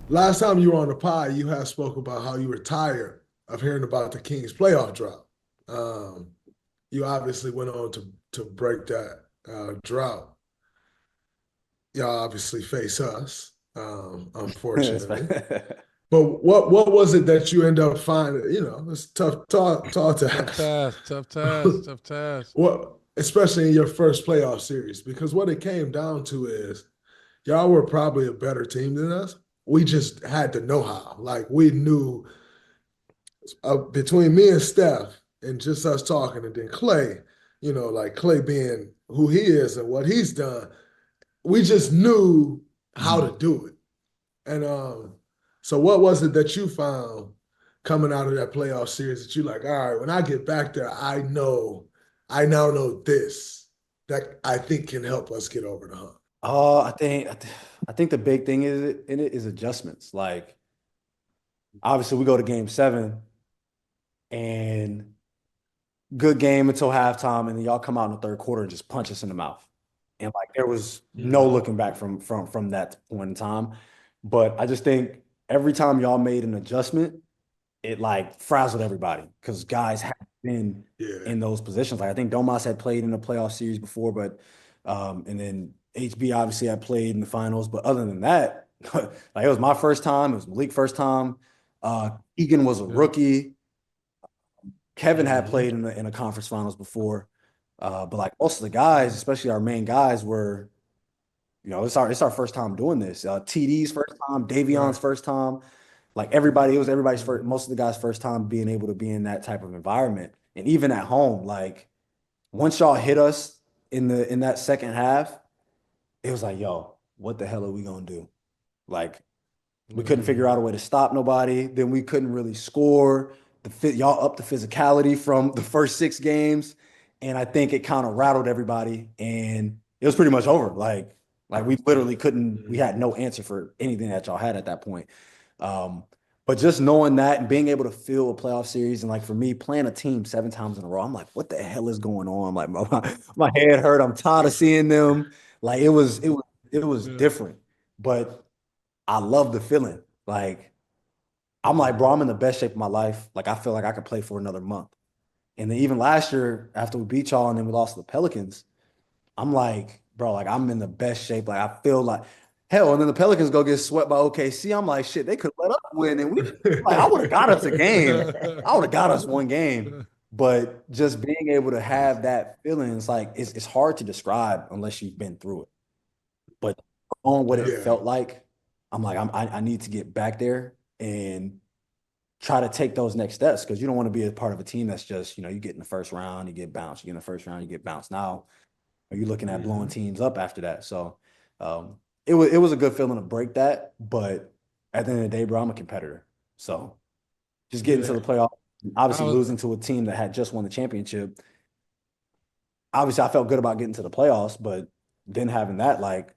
last time you were on the pod, you had spoke about how you were tired of hearing about the Kings playoff drought. Um, you obviously went on to break that drought. Y'all obviously face us, unfortunately. But what was it that you end up finding? It's tough talk to Tough have. task, tough task, tough task. What, especially in your first playoff series, because what it came down to is y'all were probably a better team than us. We just had the know-how. Like we knew between me and Steph and just us talking, and then Clay, like Clay being who he is and what he's done, we just knew how Mhm. to do it. And so what was it that you found coming out of that playoff series that you like, all right, when I get back there, I now know this that I think can help us get over the hump. I think the big thing in it is adjustments. Like obviously we go to game 7 and good game until halftime, and then y'all come out in the third quarter and just punch us in the mouth. And like there was no Mhm. looking back from that point in time. But I just think every time y'all made an adjustment, it like frazzled everybody because guys have been Yeah. in those positions. Like I think Domas had played in the playoff series before, but and then HB obviously had played in the finals. But other than that, like it was my first time, it was Malik's first time. Egan was a Yeah. rookie. Kevin had Mhm. played in the conference finals before. But like most of the guys, especially our main guys, were, it's our first time doing this. TD's first time, Davion's Right. first time. Like everybody, it was everybody's first, Mhm. most of the guys' first time being able to be in that type of environment. And even at home, like once y'all hit us in that second half, it was like, yo, what the hell are we gonna do? Like we couldn't Yeah. figure out a way to stop nobody. Then we couldn't really score. Y'all up the physicality from the first 6 games, and I think it kind of rattled everybody, and it was pretty much over. Like we literally couldn't. We Mhm. had no answer for anything that y'all had at that point. Um, but just knowing that and being able to feel a playoff series, and like for me, playing a team 7 times in a row, I'm like, what the hell is going on? Like my head hurt. I'm tired of seeing them. Like it was Yeah. different, but I love the feeling. Like I'm like, bro, Mhm. I'm in the best shape of my life. Like I feel like I could play for another month. And then even last year, after we beat y'all and then we lost to the Pelicans, I'm like, bro, like I'm in the best shape. Like I feel like hell. And then the Pelicans go get swept by OKC. I'm like, shit, they could let us win, and we like I would have got us a game. I would have got us one game. But just being able to have that feeling, it's like it's hard to describe unless you've been through it. But on what it Yeah. Yeah. felt like, I'm like, I need to get back there and try to take those next steps because you don't want to be a part of a team that's just, you get in the first round, you get bounced. You get in the first round, you get bounced. Now, are you looking at blowing Mhm. teams up after that? So it was a good feeling to break that. But at the end of the day, bro, I'm a competitor. So just getting to Yeah. the playoff, I obviously was losing to a team that had just won the championship. Obviously, I felt good about getting to the playoffs, but then having that, like,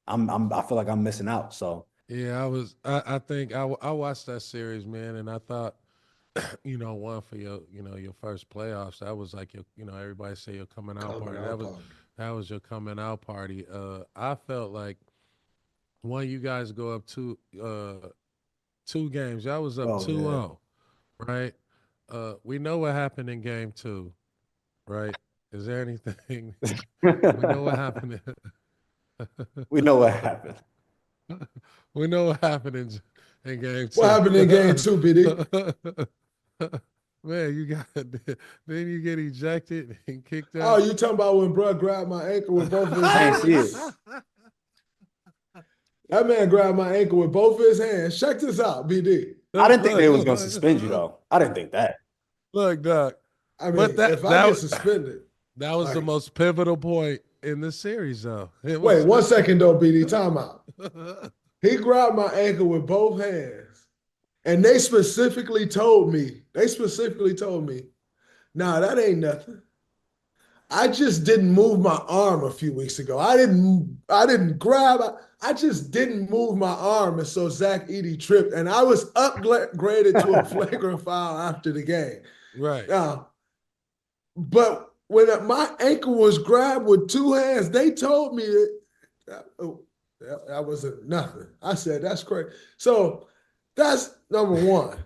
I feel like I'm missing out. So yeah, I think I watched that series, man, and I thought, one for your first playoffs. That was like everybody say your coming out Coming party. out party. That was your coming out party. I felt like one, you guys go up two games. Y'all was up oh two yeah. zero, right? We know what happened in game two, right? Is there anything we know what happened? We know what happened. We know what happened in game What two. happened in game two, BD? Man, you got then you get ejected and kicked Oh, out. you talking about when Bruh grabbed my ankle with both of his I ain't see hands? it. That man grabbed my ankle with both of his hands. Check this out, BD. I look, didn't think they was gonna suspend you look, though. I didn't think that. look, Doc. I But mean, if I get suspended, that was the like, most pivotal point in the series, though. It wait was. 1 second though, BD, time out. He grabbed my ankle with both hands. And they specifically told me, nah, that ain't nothing. I just didn't move my arm a few weeks ago. I didn't grab. I just didn't move my arm, and so Zach Edey tripped, and I was upgraded to a flagrant foul after the game. Right. Now, but when my ankle was grabbed with two hands, they told me that That wasn't nothing. I said, that's crazy. So that's number one,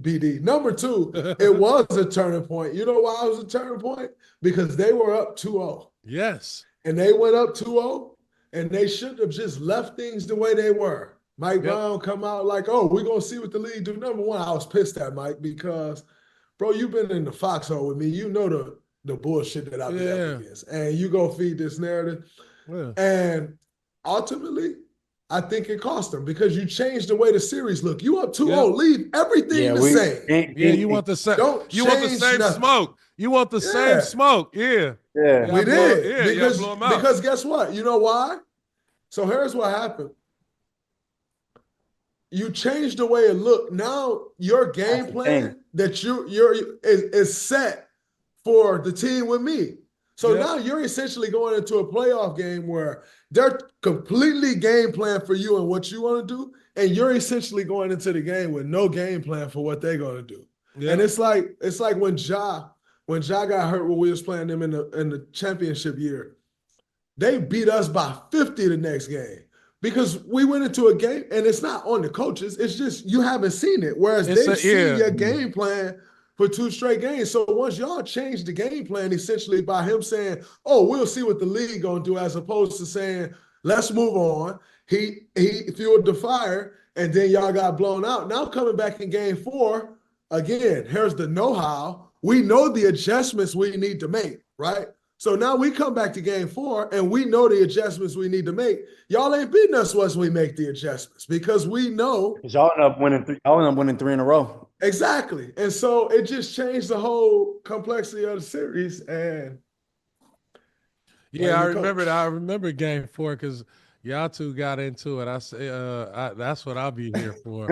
BD. Number two, it was a turning point. You know why it was a turning point? Because they were up 2-0. Yes. And they went up 2-0, and they should have just left things the way they were. Mike Brown come out like, oh, we're going to see what the league do. Number one, I was pissed at Mike because, bro, you've been in the foxhole with me. You know the bullshit that I've been up against. And you go feed this narrative. Yeah. And ultimately, I think it cost them because you changed the way the series look. You up 2-0, leave everything the same. You want the same. You want the same nothing. Smoke. You want the same smoke. Yeah. We did. Because, because guess what? You know why? So here's what happened. You changed the way it looked. Now your game plan that is set for the team with me. So now you're essentially going into a playoff game where they're completely game plan for you and what you want to do, and you're essentially going into the game with no game plan for what they're going to do. Yeah. And it's like when Ja got hurt when we was playing them in the championship year, they beat us by 50 the next game because we went into a game, and it's not on the coaches. It's just you haven't seen it. Whereas they've seen your game plan for 2 straight games. So once y'all changed the game plan, essentially by him saying, oh, we'll see what the league gonna do, as opposed to saying, let's move on. He fueled the fire, and then y'all got blown out. Now coming back in game 4, again, here's the know-how. We know the adjustments we need to make, right? So now we come back to game 4, and we know the adjustments we need to make. Y'all ain't beating us once we make the adjustments because we know. Y'all end up winning 3 in a row. Exactly. And so it just changed the whole complexity of the series. And I remember game 4 because y'all two got into it. I say that's what I'll be here for.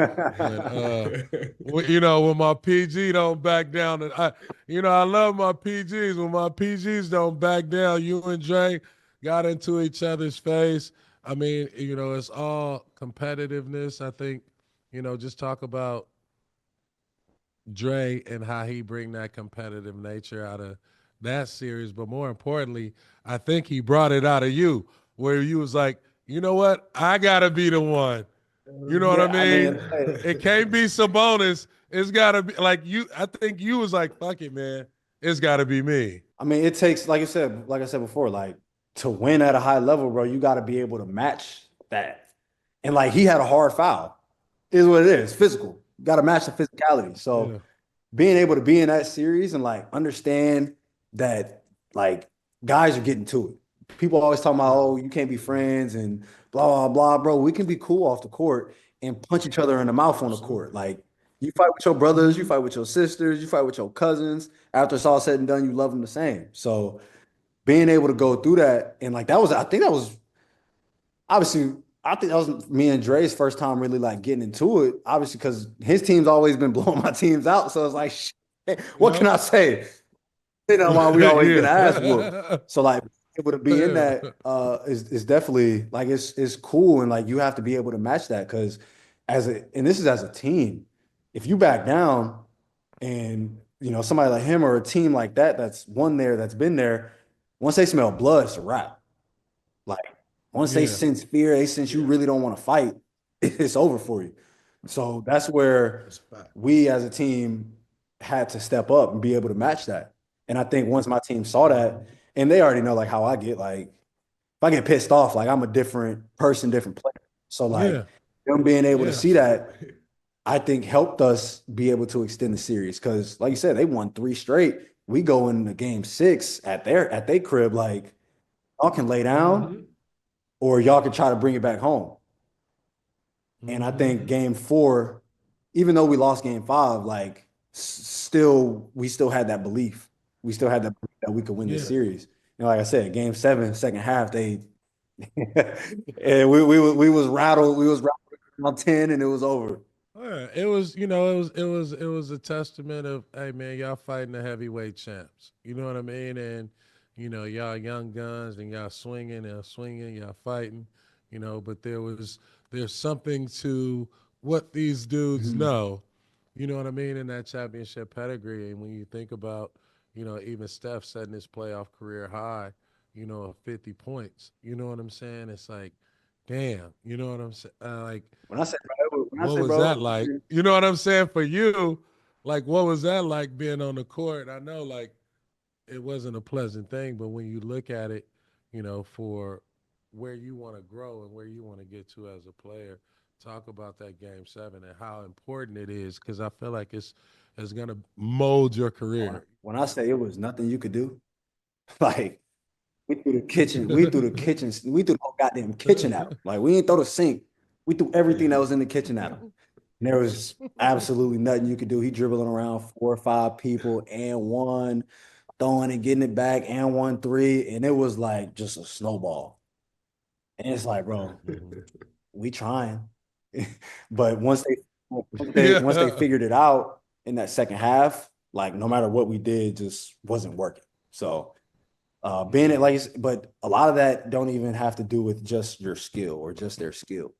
When my PG don't back down, and I love my PGs. When my PGs don't back down, you and Dray got into each other's face. I mean, it's all competitiveness. I think, just talk about Dray and how he bring that competitive nature out of that series. But more importantly, I think he brought it out of you, where you was like, you know what? I got to be the one. You know what I mean? It can't be Sabonis. It's got to be like you. I think you was like, fuck it, man. It's got to be me. I mean, it takes, like I said before, like to win at a high level, bro, you got to be able to match that. And like he had a hard foul. Is what it is. Physical. You got to match the physicality. So being able to be in that series and like understand that like guys are getting to it. People always talking about, oh, you can't be friends and blah, blah, blah. Bro, we can be cool off the court and punch each other in the mouth on the court. Like you fight with your brothers, you fight with your sisters, you fight with your cousins. After it's all said and done, you love them the same. So being able to go through that and like I think that was me and Dre's first time really like getting into it, obviously, because his team's always been blowing my teams out. So it's like, shit, what can I say? You know, why we always get ass whooped. So like able to be in that is definitely like it's cool, and like you have to be able to match that because and this is as a team, if you back down and somebody like him or a team like that's been there, once they smell blood, it's a wrap. Like once they sense fear, they sense you really don't want to fight, it's over for you. So that's where we as a team had to step up and be able to match that. And I think once my team saw that, and they already know like how I get, like if I get pissed off, like I'm a different person, different player. So like them being able to see that, I think helped us be able to extend the series. Cause like you said, they won 3 straight. We go into game 6 at their crib, like y'all can lay down or y'all can try to bring it back home. And I think game 4, even though we lost game 5, like we still had that belief. We still had that belief that we could win this series. And like I said, game 7, second half, they and we was rattled. We was rattled on 10, and it was over. It was a testament of, hey man, y'all fighting the heavyweight champs. You know what I mean? And y'all young guns and y'all swinging, y'all fighting. But there's something to what these dudes know. You know what I mean? In that championship pedigree, and when you think about, even Steph setting his playoff career high, of 50 points. You know what I'm saying? It's like, damn, you know what I'm saying? Like, When I say, bro, when I what say, was bro, that like? You know what I'm saying? For you, like, what was that like being on the court? I know, like, it wasn't a pleasant thing, but when you look at it, for where you want to grow and where you want to get to as a player, talk about that game 7 and how important it is because I feel like it's gonna mold your career. when I say it was nothing you could do, like we threw the whole goddamn kitchen at him. Like we didn't throw the sink, we threw everything that was in the kitchen at him. And there was absolutely nothing you could do. He dribbling around 4 or 5 people and one, throwing and getting it back and 1 3, and it was like just a snowball. And it's like, bro, we trying. But once they Yeah. figured it out in that second half, like no matter what we did, just wasn't working. So being it like, but a lot of that don't even have to do with just your skill or just their skill.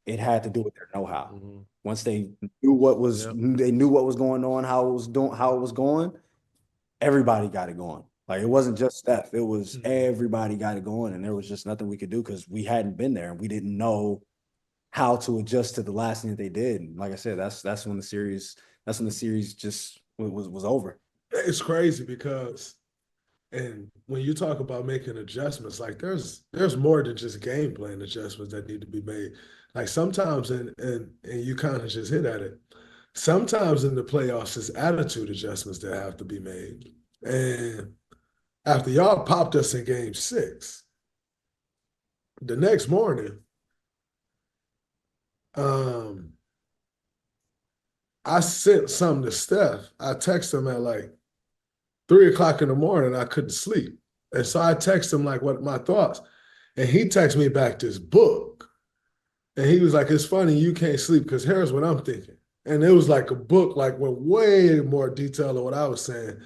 It had to do with their know-how. Mm-hmm. Once Yep. they knew what was going on, how it was going, everybody got it going. Like it wasn't just Steph, it was everybody got it going, and there was just nothing we could do because we hadn't been there and we didn't know how to adjust to the last thing that they did. And like I said, that's when the series just was over. It's crazy because, and when you talk about making adjustments, like there's more than just game plan adjustments that need to be made. Like sometimes, and you kind of just hit at it. Sometimes in the playoffs, it's attitude adjustments that have to be made. And after y'all popped us in game 6, the next morning, um, I sent something to Steph. I texted him at like 3 o'clock in the morning. I couldn't sleep. And so I texted him like what my thoughts. And he texted me back this book. And he was like, it's funny you can't sleep because here's what I'm thinking. And it was like a book, like with way more detail than what I was saying.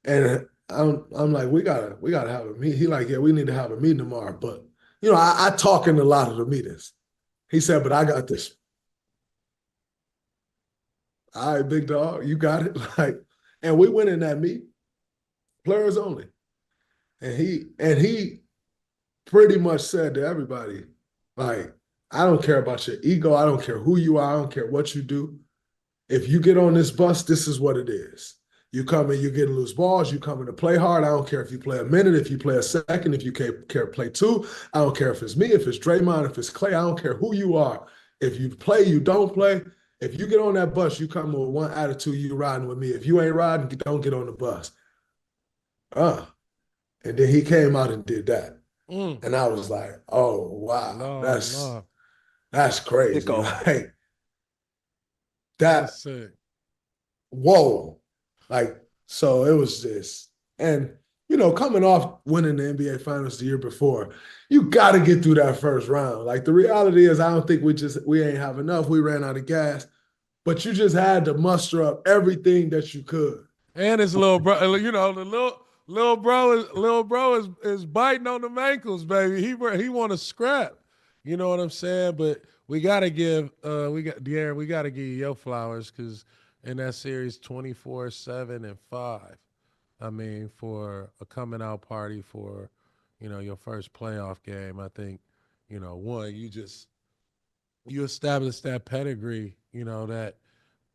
And I'm like, we gotta have a meeting. He like, yeah, we need to have a meeting tomorrow. But I talk in a lot of the meetings. He said, but I got this. All right, big dog, you got it. Like, and we went in that meet, players only. And he pretty much said to everybody, like, I don't care about your ego. I don't care who you are. I don't care what you do. If you get on this bus, this is what it is. You come in, you get loose balls. You come in to play hard. I don't care if you play a minute, if you play a second, if you care to play 2. I don't care if it's me, if it's Draymond, if it's Clay. I don't care who you are. If you play, you don't play. If you get on that bus, you come with one attitude, you riding with me. If you ain't riding, don't get on the bus. Uh. And then he came out and did that. Mm. And I was like, oh wow, No, that's no, that's crazy. Sicko. Like that's that, sick. whoa. Like, so it was this. And coming off winning the NBA finals the year before, you gotta get through that first round. Like the reality is I don't think we ain't have enough. We ran out of gas, but you just had to muster up everything that you could. And his little bro, the little bro is biting on the ankles, baby. He want to scrap. You know what I'm saying? But we gotta give De'Aaron, we gotta give you your flowers because in that series 24-7-5. I mean, for a coming out party for, your first playoff game, I think, one, you established that pedigree, that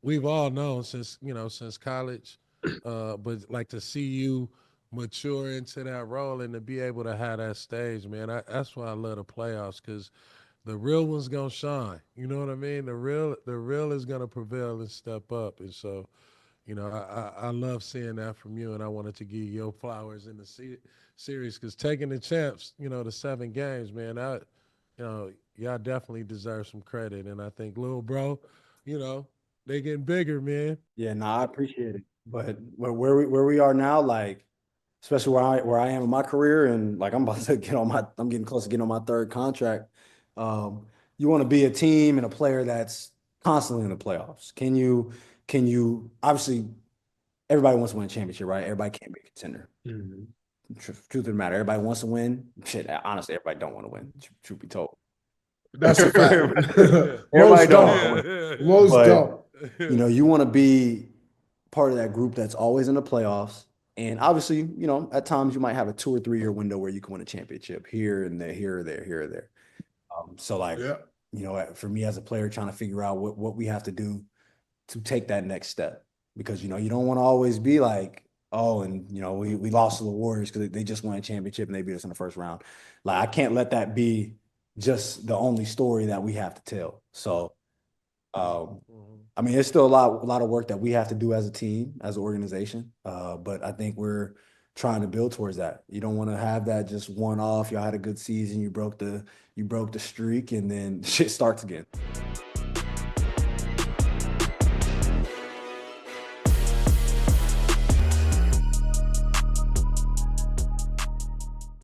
we've all known since college. But like to see you mature into that role and to be able to have that stage, man, that's why I love the playoffs because the real one's gonna shine. You know what I mean? The real is gonna prevail and step up. And so, I love seeing that from you, and I wanted to give you your flowers in the series because taking the champs, the 7 games, man, y'all definitely deserve some credit. And I think, little bro, you know, they getting bigger, man. Yeah, no, I appreciate it. But where we are now, like especially where I am in my career, and like I'm getting close to getting on my third contract. Um, you want to be a team and a player that's constantly in the playoffs. Can you obviously everybody wants to win a championship, right? Everybody can't be a contender. Mhm. Truth of the matter, everybody wants to win. Shit, honestly, everybody don't want to win. Truth be told, That's a fact. Yeah. everybody Most don't want to don't. win. Yeah, Most But don't. you want to be part of that group that's always in the playoffs. And obviously, at times you might have a 2 or 3 year window where you can win a championship here and there, here or there, here or there. So like, Yeah. you know, for me as a player, trying to figure out what we have to do to take that next step, because, you know, you don't want to always be like, oh, and, you know, we lost to the Warriors because they just won a championship and they beat us in the first round. Like, I can't let that be just the only story that we have to tell. So, I mean, it's still a lot of work that we have to do as a team, as an organization. But I think we're trying to build towards that. You don't want to have that just one off. Y'all had a good season, you broke the streak, and then shit starts again.